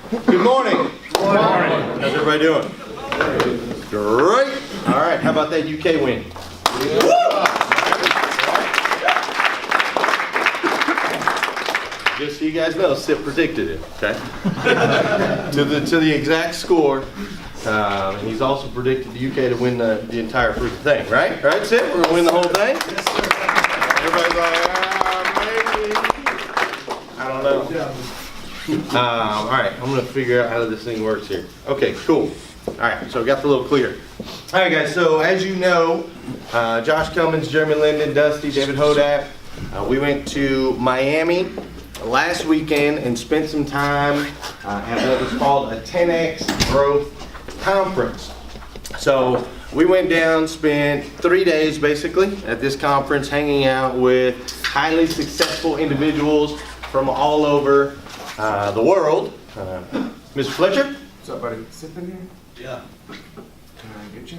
Good morning. Good morning. How's everybody doing? Great. All right, how about that UK win? Just so you guys know, Sip predicted it, okay? to the exact score. And he's also predicted the UK to win the entire freaking thing, right? Right, Sip? We're going to win the whole thing? Yes, sir. Everybody's like, maybe. I don't know. All right, I'm going to figure out how this thing works here. Okay, cool. All right, so I got the little clear. All right, guys, so as you know, Josh Cummins, Jeremy Linden, Dusty, David Hodap, we went to Miami last weekend and spent some time at what was called a 10X Growth Conference. So we went down, spent 3 days basically at this conference hanging out with highly successful individuals from all over the world. Mr. Fletcher? What's up, buddy? Sit in here? Yeah. Can I get you?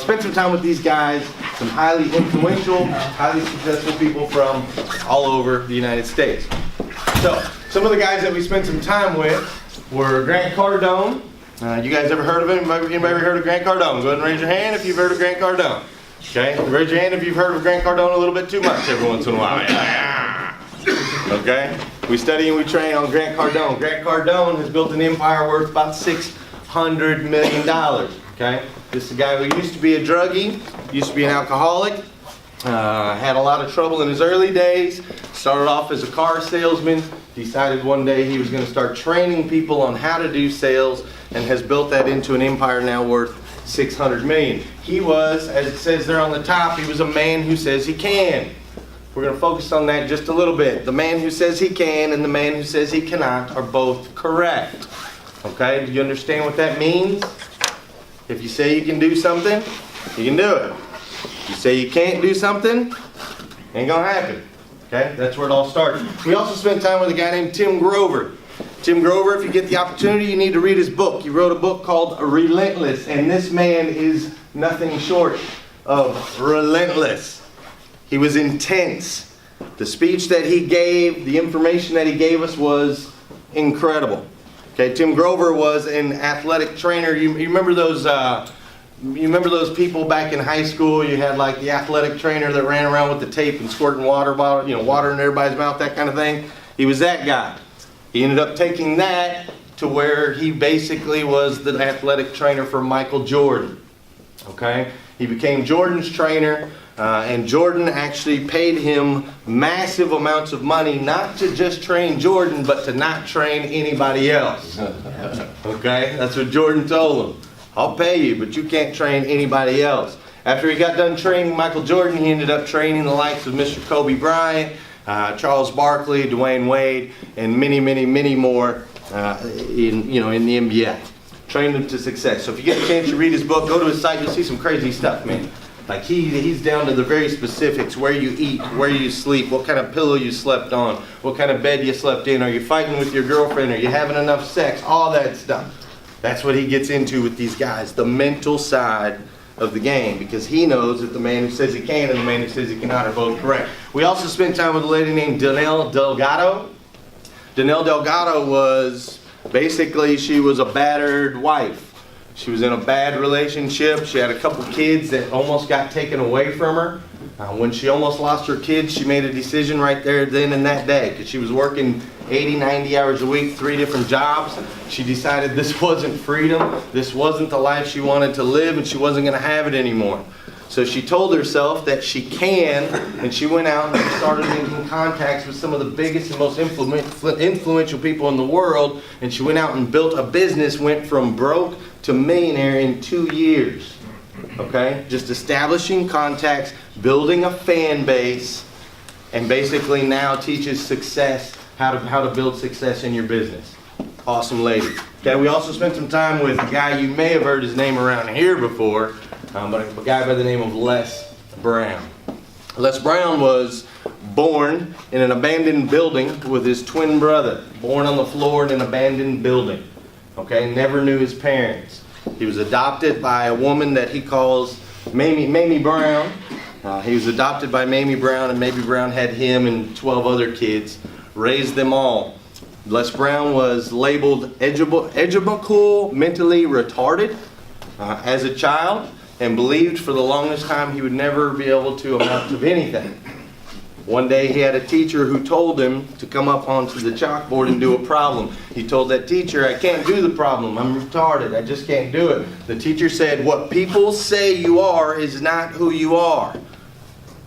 Spent some time with these guys, some highly influential, highly successful people from all over the United States. So, some of the guys that we spent some time with were Grant Cardone. You guys ever heard of him? Anybody ever heard of Grant Cardone? Go ahead and raise your hand if you've heard of Grant Cardone. Okay, raise your hand if you've heard of Grant Cardone a little bit too much every once in a while. Okay, we study and we train on Grant Cardone. Grant Cardone has built an empire worth about $600 million. Okay, this is a guy who used to be a druggie, used to be an alcoholic, had a lot of trouble in his early days, started off as a car salesman, decided one day he was going to start training people on how to do sales, and has built that into an empire now worth $600 million. He was, as it says there on the top, he was a man who says he can. We're going to focus on that just a little bit. The man who says he can and the man who says he cannot are both correct. Okay, do you understand what that means? If you say you can do something, you can do it. If you say you can't do something, ain't gonna happen. Okay, that's where it all starts. We also spent time with a guy named Tim Grover. Tim Grover, if you get the opportunity, you need to read his book. He wrote a book called Relentless, and this man is nothing short of relentless. He was intense. The speech that he gave, the information that he gave us was incredible. Okay, Tim Grover was an athletic trainer. You remember those? You remember those people back in high school? You had like the athletic trainer that ran around with the tape and squirting water in everybody's mouth, that kind of thing. He was that guy. He ended up taking that to where he basically was the athletic trainer for Michael Jordan. Okay, he became Jordan's trainer. And Jordan actually paid him massive amounts of money not to just train Jordan, but to not train anybody else. Okay? That's what Jordan told him. I'll pay you, but you can't train anybody else. After he got done training Michael Jordan, he ended up training the likes of Mr. Kobe Bryant, Charles Barkley, Dwayne Wade, and many, many, many more in the NBA. Trained them to success. So if you get a chance to read his book, go to his site, you'll see some crazy stuff, man. Like he's down to the very specifics, where you eat, where you sleep, what kind of pillow you slept on, what kind of bed you slept in, are you fighting with your girlfriend, are you having enough sex, all that stuff. That's what he gets into with these guys, the mental side of the game, because he knows that the man who says he can and the man who says he cannot are both correct. We also spent time with a lady named Danelle Delgado. Danelle Delgado was, basically, she was a battered wife. She was in a bad relationship. She had a couple kids that almost got taken away from her. When she almost lost her kids, she made a decision right there then and that day, because she was working 80, 90 hours a week, 3 different jobs. She decided this wasn't freedom, this wasn't the life she wanted to live, and she wasn't going to have it anymore. So she told herself that she can, and she went out and started making contacts with some of the biggest and most influential people in the world, and she went out and built a business, went from broke to millionaire in 2 years. Okay? Just establishing contacts, building a fan base, and basically now teaches success, how to build success in your business. Awesome lady. Okay, we also spent some time with a guy, you may have heard his name around here before, but a guy by the name of Les Brown. Les Brown was born in an abandoned building with his twin brother. Born on the floor in an abandoned building. Okay, never knew his parents. He was adopted by a woman that he calls Mamie Brown. He was adopted by Mamie Brown, and Mamie Brown had him and 12 other kids, raised them all. Les Brown was labeled educational, mentally retarded as a child, and believed for the longest time he would never be able to amount to anything. One day he had a teacher who told him to come up onto the chalkboard and do a problem. He told that teacher, "I can't do the problem, I'm retarded, I just can't do it." The teacher said, "What people say you are is not who you are.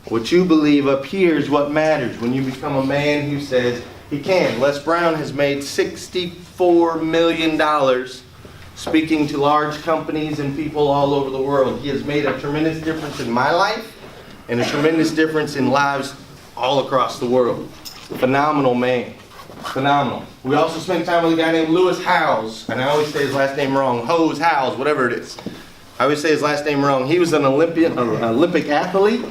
What you believe up here is what matters when you become a man who says he can." Les Brown has made $64 million speaking to large companies and people all over the world. He has made a tremendous difference in my life and a tremendous difference in lives all across the world. Phenomenal man. Phenomenal. We also spent time with a guy named Lewis Howes, and I always say his last name wrong. Howes, whatever it is. I always say his last name wrong. He was an Olympic athlete.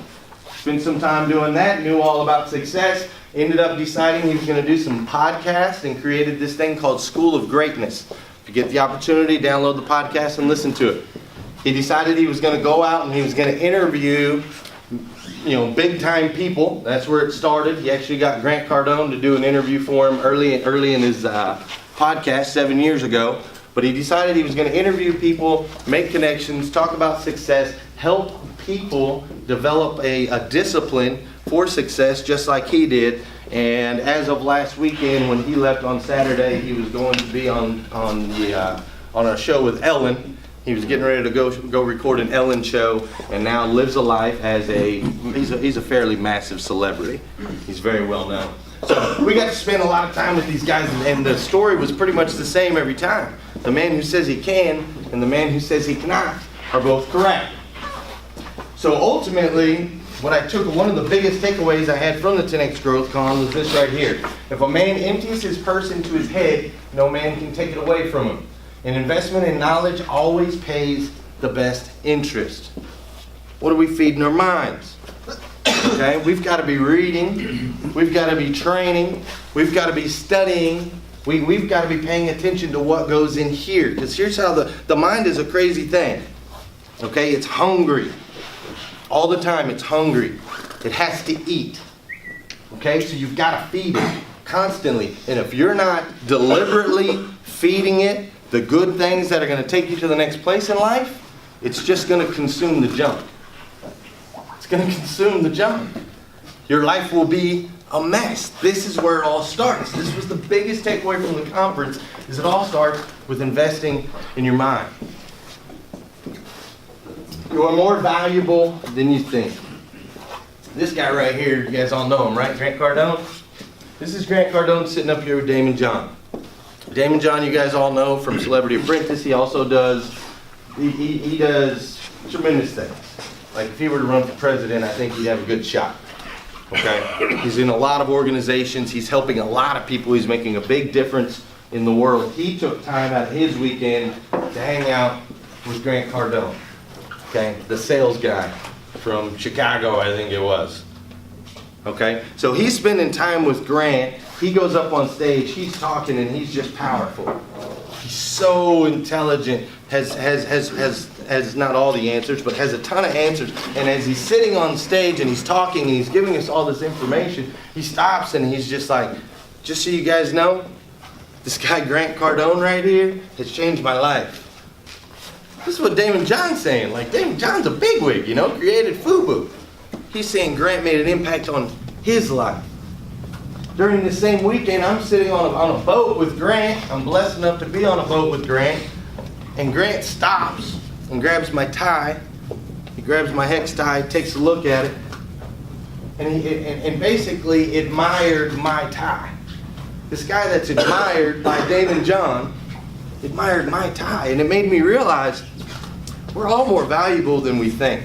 Spent some time doing that, knew all about success, ended up deciding he was going to do some podcasts and created this thing called School of Greatness. If you get the opportunity, download the podcast and listen to it. He decided he was going to go out and he was going to interview big time people. That's where it started. He actually got Grant Cardone to do an interview for him early in his podcast 7 years ago. But he decided he was going to interview people, make connections, talk about success, help people develop a discipline for success just like he did. And as of last weekend, when he left on Saturday, he was going to be on a show with Ellen. He was getting ready to go record an Ellen show, and now lives a life as he's a fairly massive celebrity. He's very well known. So we got to spend a lot of time with these guys, and the story was pretty much the same every time. The man who says he can and the man who says he cannot are both correct. So ultimately, one of the biggest takeaways I had from the 10X Growth Con was this right here. If a man empties his purse into his head, no man can take it away from him. An investment in knowledge always pays the best interest. What are we feeding our minds? Okay, we've got to be reading, we've got to be training, we've got to be studying, we've got to be paying attention to what goes in here. Because here's how the mind is a crazy thing. Okay, it's hungry. All the time it's hungry. It has to eat. Okay, so you've got to feed it constantly. And if you're not deliberately feeding it the good things that are going to take you to the next place in life, it's just going to consume the junk. It's going to consume the junk. Your life will be a mess. This is where it all starts. This was the biggest takeaway from the conference, is it all starts with investing in your mind. You are more valuable than you think. This guy right here, you guys all know him, right? Grant Cardone? This is Grant Cardone sitting up here with Damon John. Damon John, you guys all know from Celebrity Apprentice. He also does, he does tremendous things. Like if he were to run for president, I think he'd have a good shot. Okay? He's in a lot of organizations. He's helping a lot of people. He's making a big difference in the world. He took time out of his weekend to hang out with Grant Cardone. Okay? The sales guy from Chicago, I think it was. Okay? So he's spending time with Grant. He goes up on stage, he's talking, and he's just powerful. He's so intelligent, has not all the answers, but has a ton of answers. And as he's sitting on stage and he's talking and he's giving us all this information, he stops and he's just like, just so you guys know, this guy Grant Cardone right here has changed my life. This is what Damon John's saying. Like, Damon John's a bigwig, created FUBU. He's saying Grant made an impact on his life. During the same weekend, I'm sitting on a boat with Grant. I'm blessed enough to be on a boat with Grant. And Grant stops and grabs my tie. He grabs my hex tie, takes a look at it, and basically admired my tie. This guy that's admired by Damon John admired my tie. And it made me realize we're all more valuable than we think.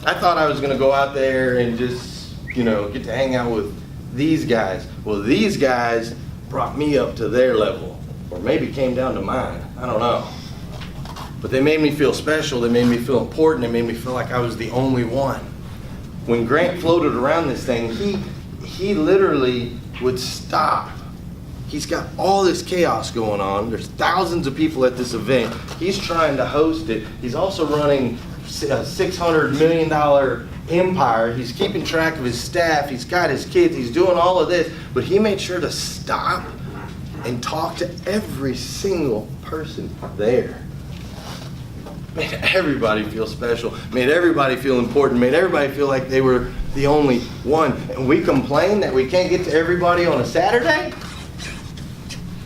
I thought I was going to go out there and just, get to hang out with these guys. Well, these guys brought me up to their level, or maybe came down to mine. I don't know. But they made me feel special. They made me feel important. They made me feel like I was the only one. When Grant floated around this thing, he literally would stop. He's got all this chaos going on. There's thousands of people at this event. He's trying to host it. He's also running a $600 million empire. He's keeping track of his staff. He's got his kids. He's doing all of this. but he made sure to stop and talk to every single person there. Made everybody feel special, made everybody feel important, made everybody feel like they were the only one. And we complain that we can't get to everybody on a Saturday?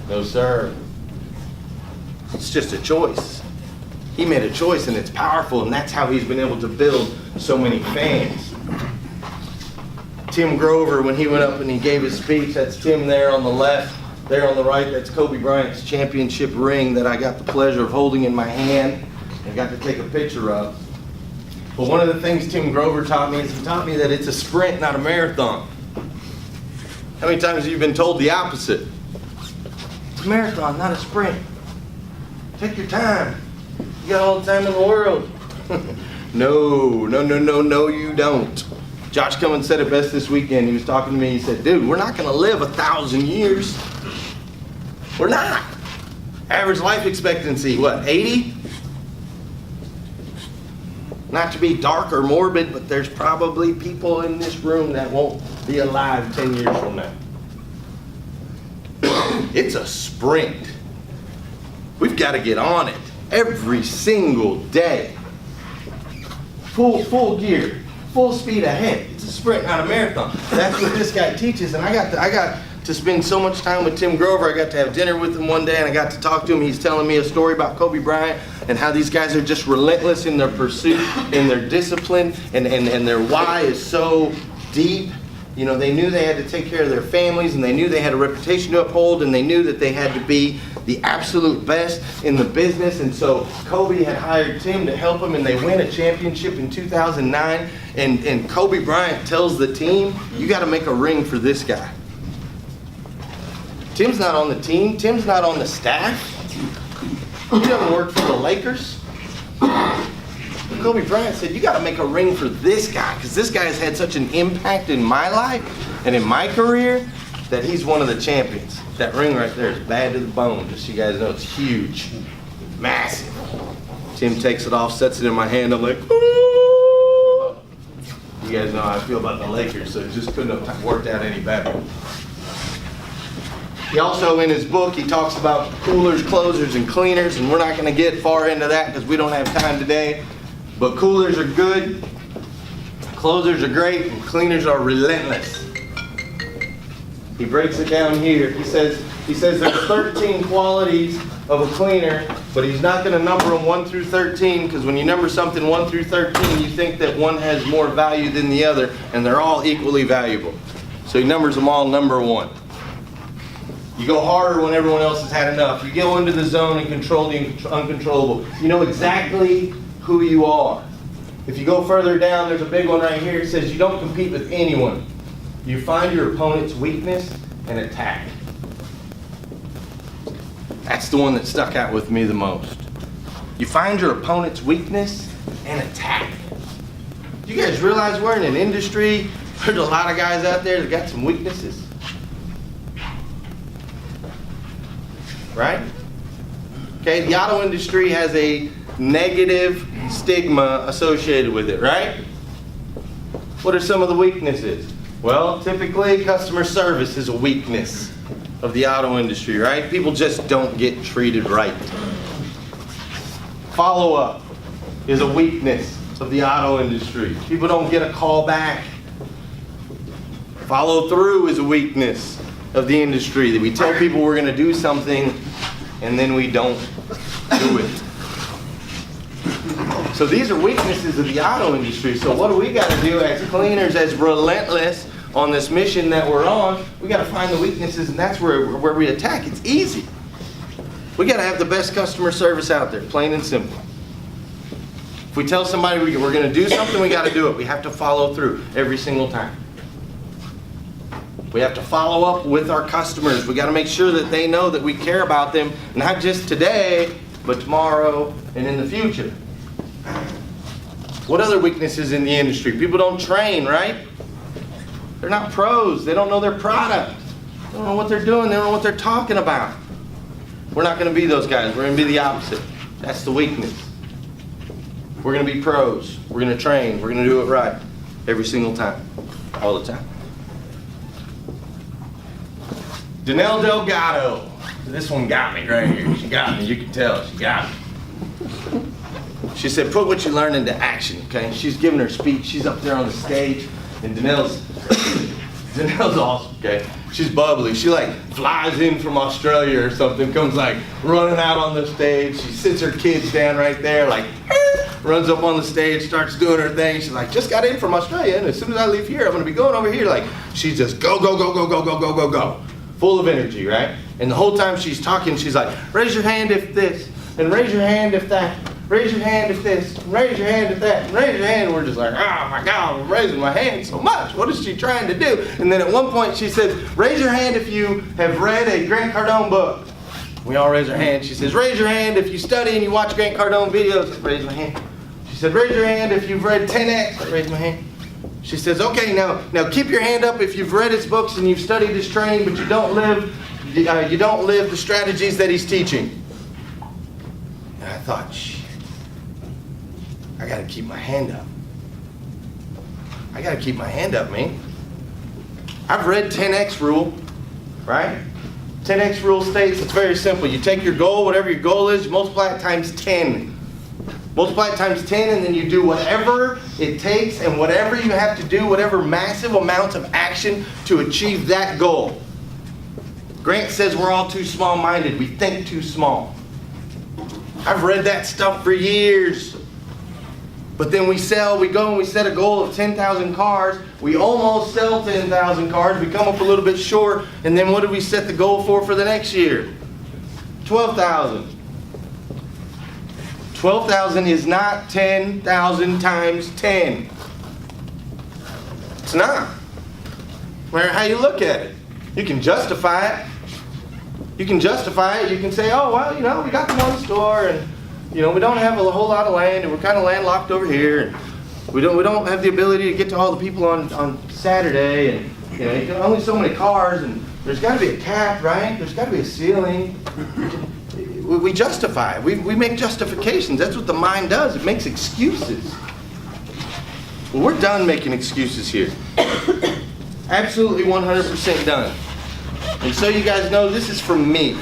No, sir. It's just a choice. He made a choice, and it's powerful, and that's how he's been able to build so many fans. Tim Grover, when he went up and he gave his speech, that's Tim there on the left. There on the right, that's Kobe Bryant's championship ring that I got the pleasure of holding in my hand and got to take a picture of. But one of the things Tim Grover taught me is he taught me that it's a sprint, not a marathon. How many times have you been told the opposite? It's a marathon, not a sprint. Take your time. You got all the time in the world. No, you don't. Josh Cummins said it best this weekend. He was talking to me. He said, dude, we're not going to live 1,000 years. We're not. Average life expectancy, what, 80? Not to be dark or morbid, but there's probably people in this room that won't be alive 10 years from now. It's a sprint. We've got to get on it every single day. Full gear, full speed ahead. It's a sprint, not a marathon. That's what this guy teaches, and I got to spend so much time with Tim Grover. I got to have dinner with him one day, and I got to talk to him. He's telling me a story about Kobe Bryant and how these guys are just relentless in their pursuit, in their discipline, and their why is so deep. You know, they knew they had to take care of their families, and they knew they had a reputation to uphold, and they knew that they had to be the absolute best in the business. And so Kobe had hired Tim to help him, and they win a championship in 2009. And Kobe Bryant tells the team, you got to make a ring for this guy. Tim's not on the team. Tim's not on the staff. He doesn't work for the Lakers. Kobe Bryant said, you got to make a ring for this guy, because this guy has had such an impact in my life and in my career that he's one of the champions. That ring right there is bad to the bone, just so you guys know. It's huge, massive. Tim takes it off, sets it in my hand. I'm like, ooh. You guys know how I feel about the Lakers, so it just couldn't have worked out any better. He also, in his book, he talks about coolers, closers, and cleaners, and we're not going to get far into that because we don't have time today. But coolers are good, closers are great, and cleaners are relentless. He breaks it down here. He says there's 13 qualities of a cleaner, but he's not going to number them 1 through 13, because when you number something 1 through 13, you think that one has more value than the other, and they're all equally valuable. So he numbers them all number 1. You go harder when everyone else has had enough. You go into the zone and control the uncontrollable. You know exactly who you are. If you go further down, there's a big one right here. It says you don't compete with anyone. You find your opponent's weakness and attack. That's the one that stuck out with me the most. You find your opponent's weakness and attack. You guys realize we're in an industry, there's a lot of guys out there that got some weaknesses? Right? Okay, the auto industry has a negative stigma associated with it, right? What are some of the weaknesses? Well, typically customer service is a weakness of the auto industry, right? People just don't get treated right. Follow-up is a weakness of the auto industry. People don't get a call back. Follow-through is a weakness of the industry, that we tell people we're going to do something and then we don't do it. So these are weaknesses of the auto industry. So what do we got to do as cleaners, as relentless on this mission that we're on? We got to find the weaknesses, and that's where we attack. It's easy. We got to have the best customer service out there, plain and simple. If we tell somebody we're going to do something, we got to do it. We have to follow through every single time. We have to follow up with our customers. We got to make sure that they know that we care about them, not just today, but tomorrow and in the future. What other weaknesses in the industry? People don't train, right? They're not pros. They don't know their product. They don't know what they're doing. They don't know what they're talking about. We're not going to be those guys. We're going to be the opposite. That's the weakness. We're going to be pros. We're going to train. We're going to do it right every single time, all the time. Danelle Delgado. This one got me right here. She got me. You can tell she got me. She said, put what you learn into action, okay? She's giving her speech. She's up there on the stage, and Danelle's awesome, okay? She's bubbly. She like flies in from Australia or something, comes like running out on the stage. She sits her kids down right there, like runs up on the stage, starts doing her thing. She's like, just got in from Australia, and as soon as I leave here, I'm gonna be going over here. Like, she's just go, go, go, go, go, go, go, go, go. Full of energy, right? And the whole time she's talking, she's like, raise your hand if this, and raise your hand if that. Raise your hand if this, raise your hand if that, raise your hand. We're just like, oh my God, I'm raising my hand so much. What is she trying to do? And then at one point she says, raise your hand if you have read a Grant Cardone book. We all raise our hand. She says, raise your hand if you study and you watch Grant Cardone videos. I raise my hand. She said, raise your hand if you've read 10X. I raise my hand. She says, okay, now keep your hand up if you've read his books and you've studied his training, but you don't live the strategies that he's teaching. And I thought, shit. I gotta keep my hand up. I gotta keep my hand up, man. I've read 10X rule, right? 10X rule states it's very simple. You take your goal, whatever your goal is, you multiply it times 10. Multiply it times 10, and then you do whatever it takes and whatever you have to do, whatever massive amounts of action to achieve that goal. Grant says we're all too small-minded. We think too small. I've read that stuff for years. But then we go and we set a goal of 10,000 cars. We almost sell 10,000 cars. We come up a little bit short. And then what do we set the goal for the next year? 12,000. 12,000 is not 10,000 times 10. It's not. No matter how you look at it. You can justify it. You can justify it. You can say, oh, well, we got the one store and we don't have a whole lot of land, and we're kind of landlocked over here, and we don't have the ability to get to all the people on Saturday, and you can only so many cars, and there's got to be a cap, right? There's got to be a ceiling. We justify. We make justifications. That's what the mind does. It makes excuses. Well, we're done making excuses here. Absolutely 100% done. And so you guys know this is from me.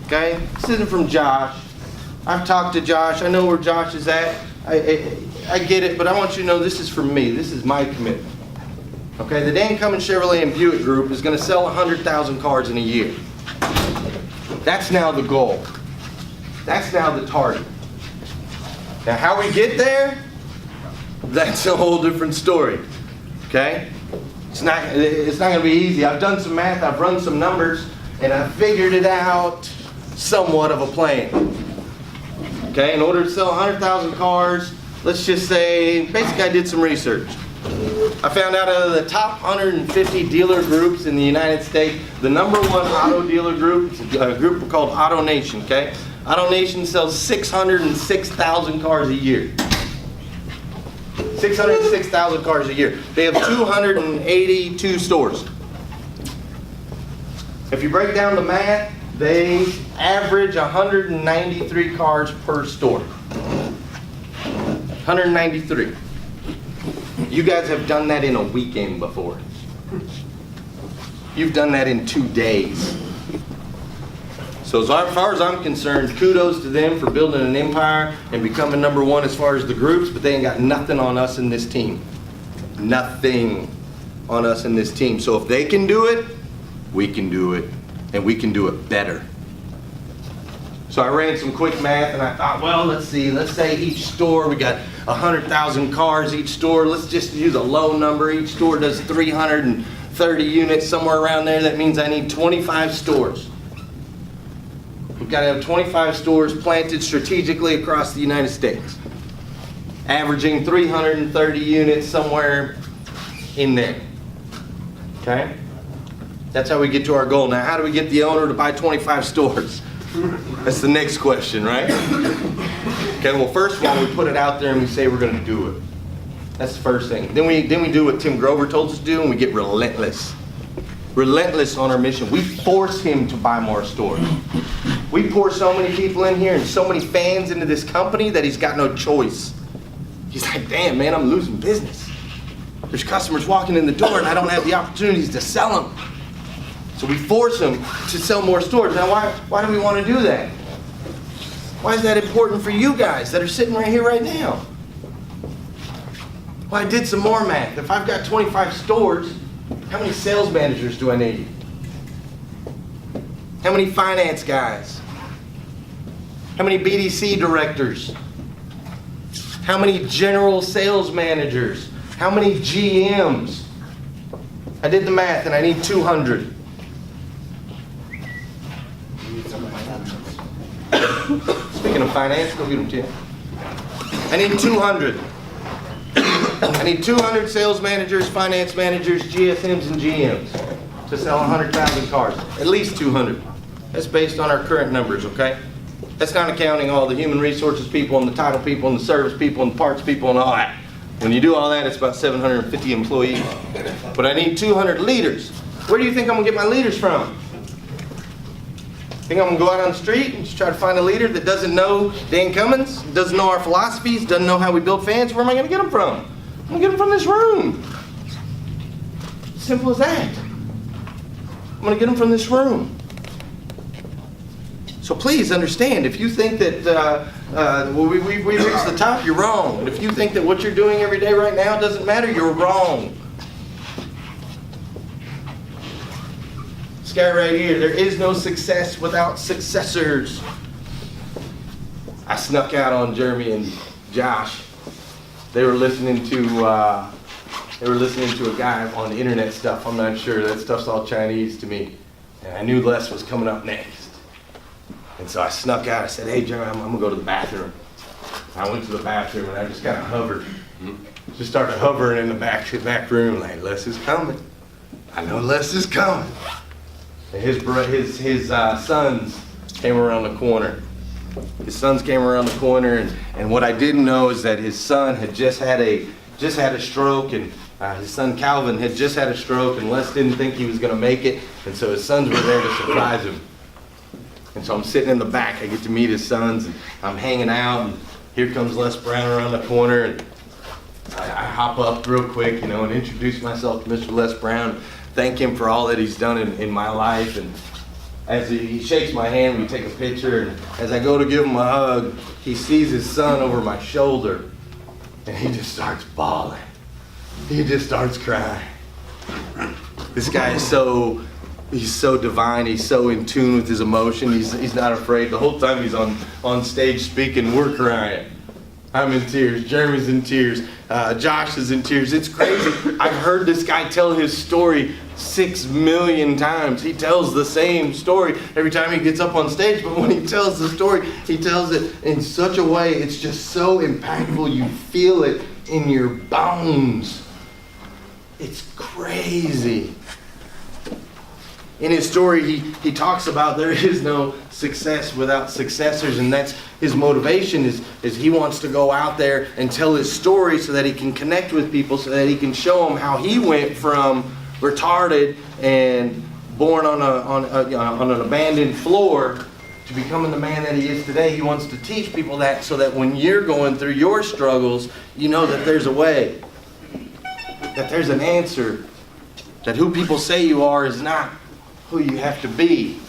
Okay? This isn't from Josh. I've talked to Josh. I know where Josh is at. I get it, but I want you to know this is for me. This is my commitment. Okay, the Dan Cummins Chevrolet and Buick Group is going to sell 100,000 cars in a year. That's now the goal. That's now the target. Now, how we get there, that's a whole different story. Okay? It's not going to be easy. I've done some math. I've run some numbers, and I've figured it out somewhat of a plan. Okay, in order to sell 100,000 cars, let's just say, basically I did some research. I found out of the top 150 dealer groups in the United States, the number one auto dealer group is a group called Auto Nation, okay? Auto Nation sells 606,000 cars a year. 606,000 cars a year. They have 282 stores. If you break down the math, they average 193 cars per store. 193. You guys have done that in a weekend before. You've done that in 2 days. So as far as I'm concerned, kudos to them for building an empire and becoming number one as far as the groups, but they ain't got nothing on us in this team. Nothing on us in this team. So if they can do it, we can do it. And we can do it better. So I ran some quick math and I thought, well, let's see. Let's say each store, we got 100,000 cars each store. Let's just use a low number. Each store does 330 units, somewhere around there. That means I need 25 stores. We've got to have 25 stores planted strategically across the United States, averaging 330 units somewhere in there. Okay? That's how we get to our goal. Now, how do we get the owner to buy 25 stores? That's the next question, right? Okay, well, first of all, we put it out there and we say we're going to do it. That's the first thing. Then we do what Tim Grover told us to do, and we get relentless. Relentless on our mission. We force him to buy more stores. We pour so many people in here and so many fans into this company that he's got no choice. He's like, damn, man, I'm losing business. There's customers walking in the door and I don't have the opportunities to sell them. So we force them to sell more stores. Now why do we want to do that? Why is that important for you guys that are sitting right here right now? Well, I did some more math. If I've got 25 stores, how many sales managers do I need? How many finance guys? How many BDC directors? How many general sales managers? How many GMs? I did the math and I need 200. Speaking of finance, go get them, Tim. I need 200. I need 200 sales managers, finance managers, GSMs, and GMs to sell 100,000 cars. At least 200. That's based on our current numbers, okay? That's not accounting all the human resources people and the title people and the service people and the parts people and all that. When you do all that, it's about 750 employees. But I need 200 leaders. Where do you think I'm gonna get my leaders from? Think I'm gonna go out on the street and just try to find a leader that doesn't know Dan Cummins, doesn't know our philosophies, doesn't know how we build fans? Where am I gonna get them from? I'm gonna get them from this room. Simple as that. I'm gonna get them from this room. So please understand, if you think that we reached the top, you're wrong. And if you think that what you're doing every day right now doesn't matter, you're wrong. This guy right here, there is no success without successors. I snuck out on Jeremy and Josh. They were listening to a guy on the internet stuff. I'm not sure. That stuff's all Chinese to me. And I knew Les was coming up next. And so I snuck out. I said, hey, Jeremy, I'm going to go to the bathroom. I went to the bathroom and I just kind of hovered. Just started hovering in the back room like, Les is coming. I know Les is coming. And his sons came around the corner. His sons came around the corner, and what I didn't know is that his son had just had a stroke, and his son Calvin had just had a stroke, and Les didn't think he was going to make it, and so his sons were there to surprise him. And so I'm sitting in the back. I get to meet his sons, and I'm hanging out, and here comes Les Brown around the corner, and I hop up real quick, and introduce myself to Mr. Les Brown, thank him for all that he's done in my life, and as he shakes my hand, we take a picture, and as I go to give him a hug, he sees his son over my shoulder, and he just starts bawling. He just starts crying. This guy is he's so divine, he's so in tune with his emotion, he's not afraid. The whole time he's on stage speaking, we're crying. I'm in tears, Jeremy's in tears, Josh is in tears. It's crazy. I've heard this guy tell his story 6 million times. He tells the same story every time he gets up on stage, but when he tells the story, he tells it in such a way, it's just so impactful, you feel it in your bones. It's crazy. In his story, he talks about there is no success without successors, and that's his motivation is he wants to go out there and tell his story so that he can connect with people, so that he can show them how he went from retarded and born on an abandoned floor to becoming the man that he is today. He wants to teach people that so that when you're going through your struggles, you know that there's a way, that there's an answer, that who people say you are is not who you have to be.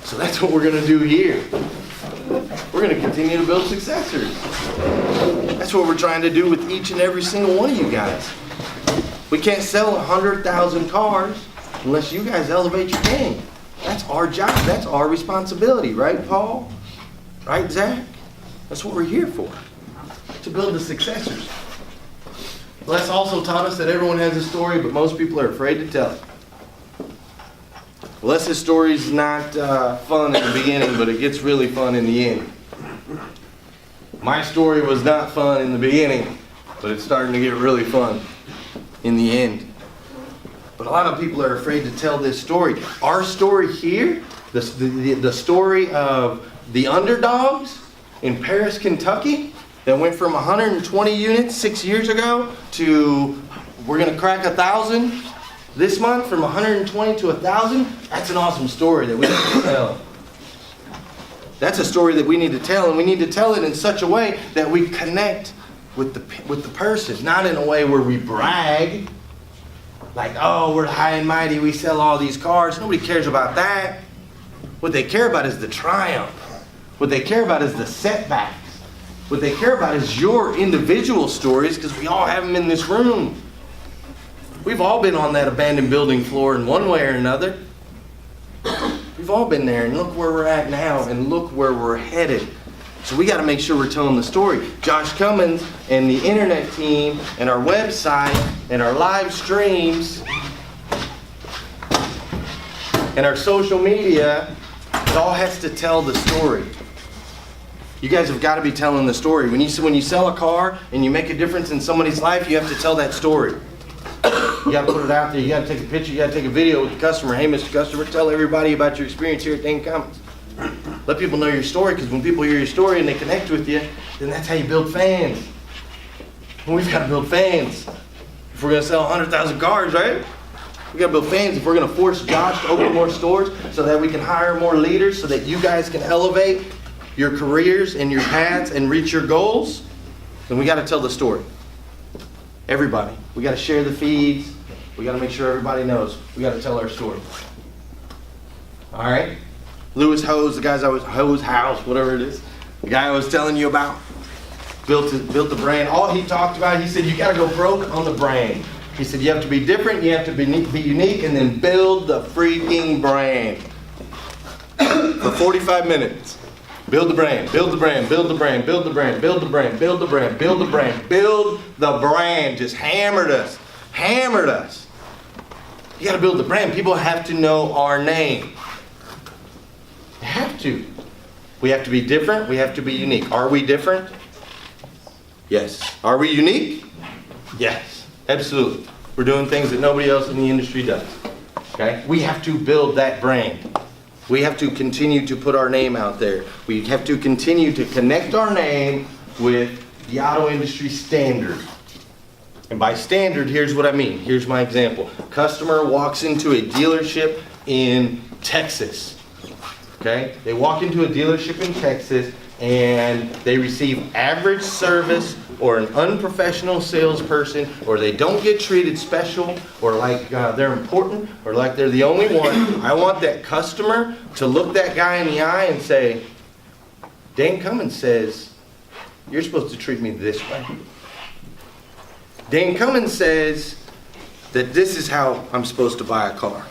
So that's what we're going to do here. We're going to continue to build successors. That's what we're trying to do with each and every single one of you guys. We can't sell 100,000 cars unless you guys elevate your game. That's our job. That's our responsibility, right, Paul? Right, Zach? That's what we're here for, to build the successors. Les also taught us that everyone has a story, but most people are afraid to tell it. Les's story's not fun in the beginning, but it gets really fun in the end. My story was not fun in the beginning, but it's starting to get really fun in the end. But a lot of people are afraid to tell this story. Our story here, the story of the underdogs in Paris, Kentucky, that went from 120 units 6 years ago to we're going to crack 1,000 this month, from 120 to 1,000. That's an awesome story that we need to tell. That's a story that we need to tell, and we need to tell it in such a way that we connect with the person, not in a way where we brag, Like, oh, we're high and mighty, we sell all these cars. Nobody cares about that. What they care about is the triumph. What they care about is the setbacks. What they care about is your individual stories, because we all have them in this room. We've all been on that abandoned building floor in one way or another. We've all been there, and look where we're at now, and look where we're headed. So we got to make sure we're telling the story. Josh Cummins and the internet team and our website and our live streams and our social media, it all has to tell the story. You guys have got to be telling the story. When you sell a car and you make a difference in somebody's life, you have to tell that story. You got to put it out there. You got to take a picture. You got to take a video with the customer. Hey, Mr. Customer, tell everybody about your experience here at Dane Cummins. Let people know your story, because when people hear your story and they connect with you, then that's how you build fans. And we've got to build fans if we're going to sell 100,000 cars, right? We've got to build fans if we're going to force Josh to open more stores so that we can hire more leaders, so that you guys can elevate your careers and your paths and reach your goals. Then we got to tell the story. Everybody. We got to share the feeds. We got to make sure everybody knows. We got to tell our story. All right? Lewis Hose, the guys I was, Hose House, whatever it is, the guy I was telling you about, built the brand. All he talked about, he said, you got to go broke on the brand. He said, you have to be different, you have to be unique, and then build the freaking brand. For 45 minutes. Build the brand, build the brand, build the brand, build the brand, build the brand, build the brand, build the brand, build the brand. Just hammered us. Hammered us. You got to build the brand. People have to know our name. They have to. We have to be different. We have to be unique. Are we different? Yes. Are we unique? Yes. Absolutely. We're doing things that nobody else in the industry does. Okay? We have to build that brand. We have to continue to put our name out there. We have to continue to connect our name with the auto industry standard. And by standard, here's what I mean. Here's my example. Customer walks into a dealership in Texas. Okay? They walk into a dealership in Texas and they receive average service or an unprofessional salesperson, or they don't get treated special, or like they're important, or like they're the only one. I want that customer to look that guy in the eye and say, Dane Cummins says, you're supposed to treat me this way. Dane Cummins says that this is how I'm supposed to buy a car.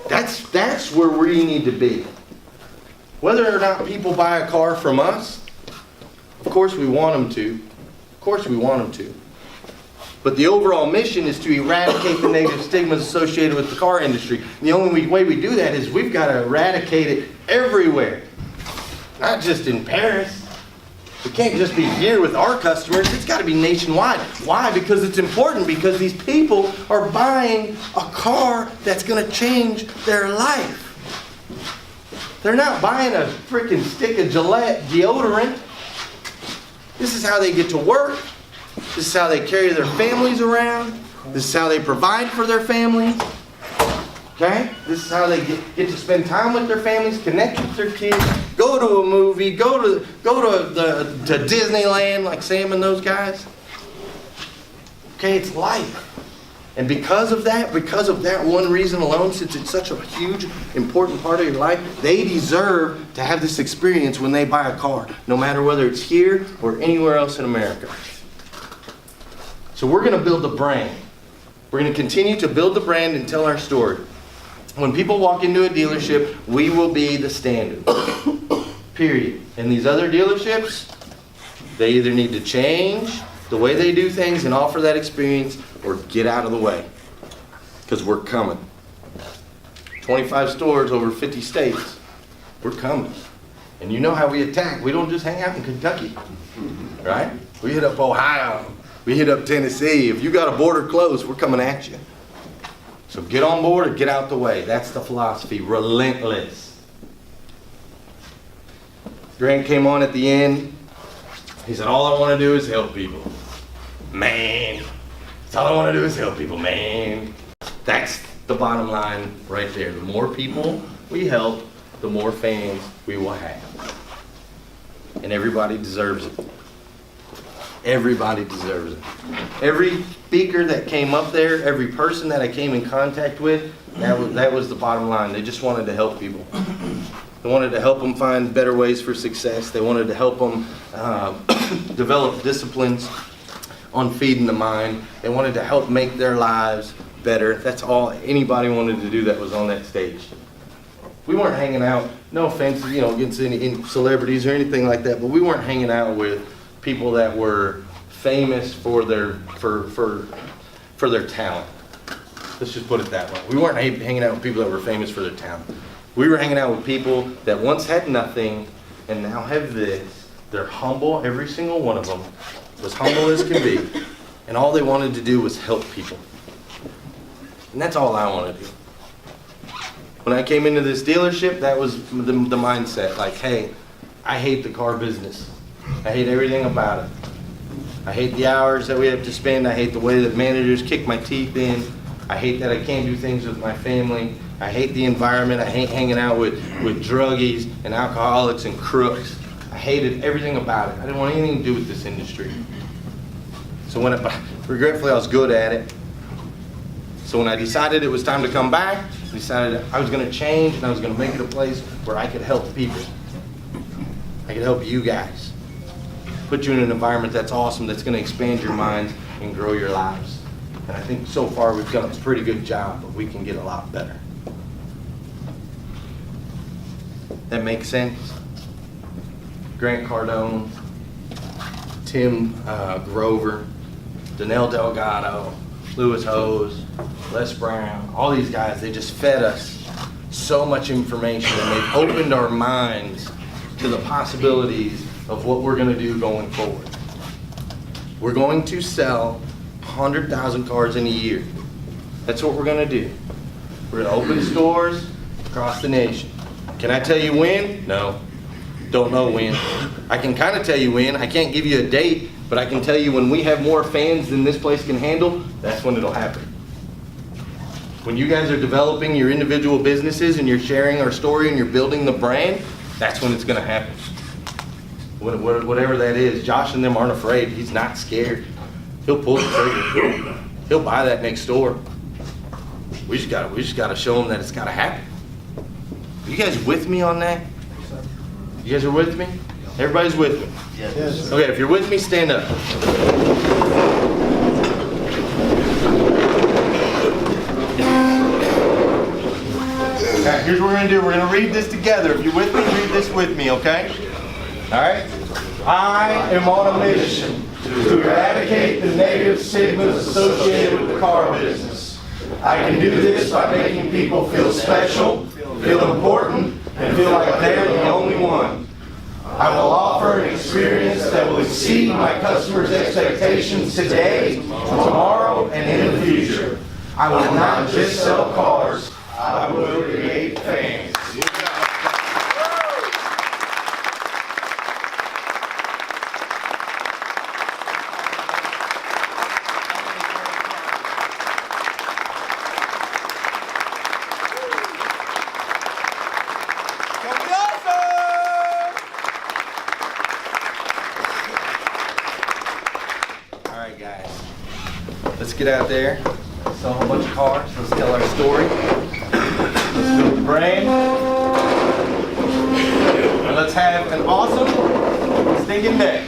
That's where we need to be. Whether or not people buy a car from us, of course we want them to. Of course we want them to. But the overall mission is to eradicate the negative stigmas associated with the car industry. And the only way we do that is we've got to eradicate it everywhere. Not just in Paris. We can't just be here with our customers. It's got to be nationwide. Why? Because it's important. Because these people are buying a car that's going to change their life. They're not buying a freaking stick of Gillette deodorant. This is how they get to work. This is how they carry their families around. This is how they provide for their families. Okay? This is how they get to spend time with their families, connect with their kids, go to a movie, go to Disneyland like Sam and those guys. Okay, it's life. And because of that one reason alone, since it's such a huge, important part of your life, they deserve to have this experience when they buy a car, no matter whether it's here or anywhere else in America. So we're going to build the brand. We're going to continue to build the brand and tell our story. When people walk into a dealership, we will be the standard. Period. And these other dealerships, they either need to change the way they do things and offer that experience, or get out of the way. Because we're coming. 25 stores over 50 states. We're coming. And you know how we attack. We don't just hang out in Kentucky. Right? We hit up Ohio. We hit up Tennessee. If you got a border closed, we're coming at you. So get on board or get out the way. That's the philosophy. Relentless. Grant came on at the end. He said, all I want to do is help people. Man. That's all I want to do is help people, man. That's the bottom line right there. The more people we help, the more fans we will have. And everybody deserves it. Everybody deserves it. Every speaker that came up there, every person that I came in contact with, that was the bottom line. They just wanted to help people. They wanted to help them find better ways for success. They wanted to help them develop disciplines on feeding the mind. They wanted to help make their lives better. That's all anybody wanted to do that was on that stage. We weren't hanging out, no offense, against any celebrities or anything like that, but we weren't hanging out with people that were famous for their talent. Let's just put it that way. We weren't hanging out with people that were famous for their talent. We were hanging out with people that once had nothing and now have this. They're humble, every single one of them, as humble as can be. And all they wanted to do was help people. And that's all I want to do. When I came into this dealership, that was the mindset. Like, hey, I hate the car business. I hate everything about it. I hate the hours that we have to spend. I hate the way that managers kick my teeth in. I hate that I can't do things with my family. I hate the environment. I hate hanging out with druggies and alcoholics and crooks. I hated everything about it. I didn't want anything to do with this industry. So regretfully, I was good at it. So when I decided it was time to come back, I decided I was going to change and I was going to make it a place where I could help people. I could help you guys. Put you in an environment that's awesome, that's going to expand your minds and grow your lives. And I think so far we've done a pretty good job, but we can get a lot better. That makes sense? Grant Cardone, Tim Grover, Danelle Delgado, Lewis Hose, Les Brown, all these guys, they just fed us so much information and they've opened our minds to the possibilities of what we're going to do going forward. We're going to sell 100,000 cars in a year. That's what we're going to do. We're going to open stores across the nation. Can I tell you when? No. Don't know when. I can kind of tell you when. I can't give you a date, but I can tell you when we have more fans than this place can handle, that's when it'll happen. When you guys are developing your individual businesses and you're sharing our story and you're building the brand, that's when it's going to happen. Whatever that is, Josh and them aren't afraid. He's not scared. He'll pull the trigger. He'll buy that next door. We just gotta show him that it's gotta happen. Are you guys with me on that? You guys are with me? Everybody's with me? Yes. Okay, if you're with me, stand up. Alright, here's what we're gonna do. We're gonna read this together. If you're with me, read this with me, okay? Alright? I am on a mission to eradicate the negative stigmas associated with the car business. I can do this by making people feel special, feel important, and feel like they're the only one. I will offer an experience that will exceed my customers' expectations today, tomorrow, and in the future. I will not just sell cars, I will create fans. Alright guys, let's get out there, sell a whole bunch of cars, let's tell our story, let's build the brand, and let's have an awesome stinking day.